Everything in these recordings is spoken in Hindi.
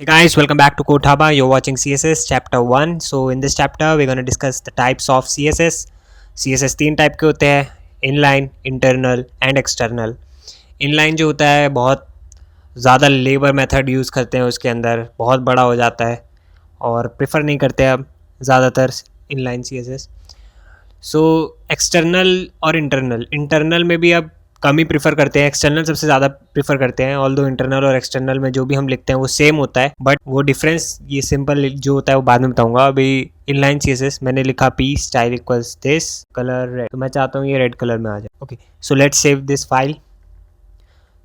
Hey guys, welcome back to Kotaba. You're watching CSS chapter 1. So in this chapter we're going to discuss the types of CSS. CSS तीन टाइप के होते हैं, inline, internal and external. Inline जो होता है बहुत ज़्यादा लेबर मेथड यूज़ करते हैं, उसके अंदर बहुत बड़ा हो जाता है और प्रेफर नहीं करते अब ज़्यादातर इनलाइन CSS. सो एक्सटर्नल और इंटरनल में भी अब कम ही प्रीफर करते हैं, एक्सटर्नल सबसे ज़्यादा प्रीफर करते हैं. ऑल दो इंटरनल और एक्सटर्नल में जो भी हम लिखते हैं वो सेम होता है, बट वो डिफरेंस ये सिंपल जो होता है वो बाद में बताऊंगा. अभी इनलाइन CSS मैंने लिखा P style equals this colour red, तो मैं चाहता हूँ ये रेड कलर में आ जाए. Okay, so let's save this file.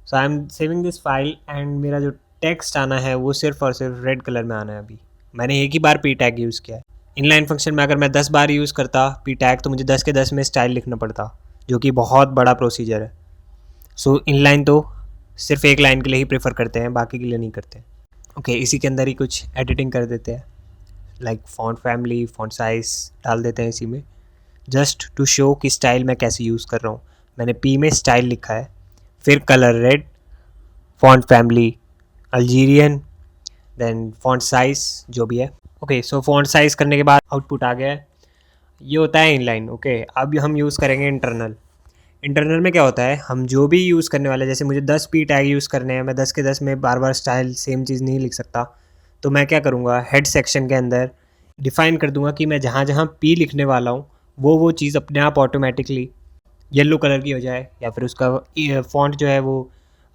So I am saving this file and मेरा जो टेक्स्ट आना है वो सिर्फ और सिर्फ रेड कलर में आना है. अभी मैंने एक ही बार पी टैग यूज़ किया है. इनलाइन फंक्शन में अगर मैं 10 बार यूज़ करता पी टैग तो मुझे 10 के 10 में स्टाइल लिखना पड़ता, जो कि बहुत बड़ा प्रोसीजर है. सो इनलाइन तो सिर्फ एक लाइन के लिए ही प्रेफर करते हैं, बाकी के लिए नहीं करते. ओके, इसी के अंदर ही कुछ एडिटिंग कर देते हैं, like font family, font size डाल देते हैं इसी में, जस्ट टू शो कि स्टाइल मैं कैसे यूज़ कर रहा हूँ. मैंने पी में स्टाइल लिखा है, फिर colour red, font family Algerian, then font size जो भी है. ओके, सो फॉन्ट साइज करने के बाद आउटपुट आ गया है. ये होता है इनलाइन. ओके, अब हम यूज़ करेंगे इंटरनल. इंटरनल में क्या होता है, हम जो भी यूज़ करने वाले, जैसे मुझे 10 पी टैग यूज़ करने हैं, मैं 10 के 10 में बार बार स्टाइल सेम चीज़ नहीं लिख सकता. तो मैं क्या करूँगा, हेड सेक्शन के अंदर डिफ़ाइन कर दूंगा कि मैं जहाँ जहाँ पी लिखने वाला हूँ वो चीज़ अपने आप ऑटोमेटिकली येलो कलर की हो जाए, या फिर उसका फॉन्ट जो है वो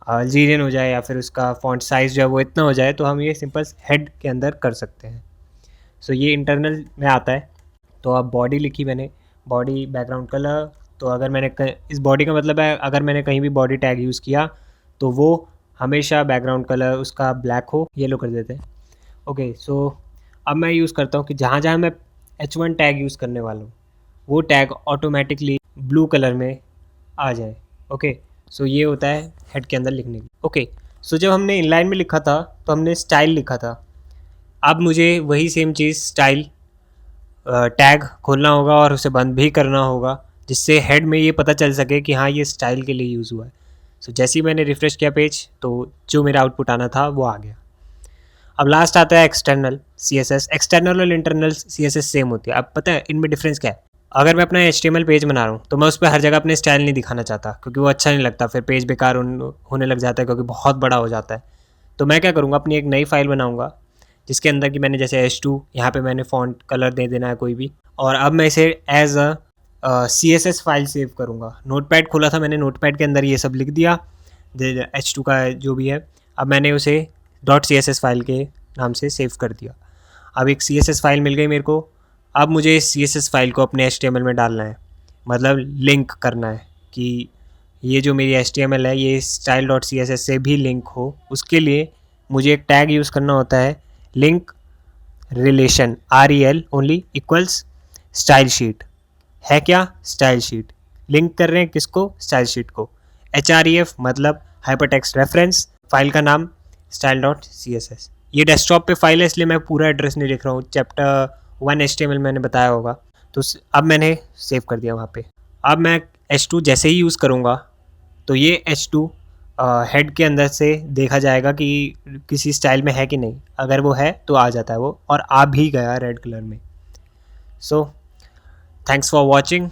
अल्जीरियन हो जाए, या फिर उसका फॉन्ट साइज़ जो है वो इतना हो जाए. तो हम ये सिंपल हेड के अंदर कर सकते हैं. सो ये इंटरनल में आता है. तो अब बॉडी लिखी मैंने, बॉडी बैकग्राउंड कलर. तो अगर मैंने इस बॉडी का मतलब है, अगर मैंने कहीं भी बॉडी टैग यूज़ किया तो वो हमेशा बैकग्राउंड कलर उसका ब्लैक हो, येलो कर देते हैं. ओके, सो अब मैं यूज़ करता हूँ कि जहाँ जहाँ मैं H1 टैग यूज़ करने वाला हूँ वो टैग ऑटोमेटिकली ब्लू कलर में आ जाए. ओके, सो ये होता है हेड के अंदर लिखने की. ओके, सो जब हमने इनलाइन में लिखा था तो हमने स्टाइल लिखा था. अब मुझे वही सेम चीज़ स्टाइल टैग खोलना होगा और उसे बंद भी करना होगा, जिससे हेड में ये पता चल सके कि हाँ ये स्टाइल के लिए यूज़ हुआ है. सो जैसे ही मैंने रिफ़्रेश किया पेज तो जो मेरा आउटपुट आना था वो आ गया. अब लास्ट आता है एक्सटर्नल CSS. एक्सटर्नल और इंटरनल CSS सेम होती है. अब पता है इनमें डिफरेंस क्या है. अगर मैं अपना HTML पेज बना रहा हूँ तो मैं उस पर हर जगह अपने स्टाइल नहीं दिखाना चाहता, क्योंकि वो अच्छा नहीं लगता, फिर पेज बेकार होने लग जाता है क्योंकि बहुत बड़ा हो जाता है. तो मैं क्या करूँगा, अपनी एक नई फाइल बनाऊँगा जिसके अंदर कि मैंने जैसे H2 यहाँ पे मैंने फ़ॉन्ट कलर दे देना है कोई भी, और अब मैं इसे as a CSS file save करूँगा. नोटपैड खोला था मैंने, नोटपैड के अंदर ये सब लिख दिया H2 का जो भी है. अब मैंने उसे .css फाइल के नाम से सेव कर दिया. अब एक CSS फाइल मिल गई मेरे को. अब मुझे इस CSS फाइल को अपने HTML में डालना है, मतलब लिंक करना है कि ये जो मेरी HTML है ये style.css से भी लिंक हो. उसके लिए मुझे एक टैग यूज़ करना होता है, link relation REL only equals style sheet. है क्या, स्टाइल शीट. लिंक कर रहे हैं किसको, स्टाइल शीट को. HREF मतलब हाइपरटेक्स्ट रेफरेंस, फाइल का नाम style.css. ये डेस्कटॉप पे फाइल है इसलिए मैं पूरा एड्रेस नहीं लिख रहा हूँ, चैप्टर 1 HTML मैंने बताया होगा. तो अब मैंने सेव कर दिया वहाँ पे. अब मैं H2 जैसे ही यूज़ करूँगा तो ये H2 हेड के अंदर से देखा जाएगा कि किसी स्टाइल में है कि नहीं. अगर वो है तो आ जाता है वो, और आ भी गया रेड कलर में. So thanks for watching.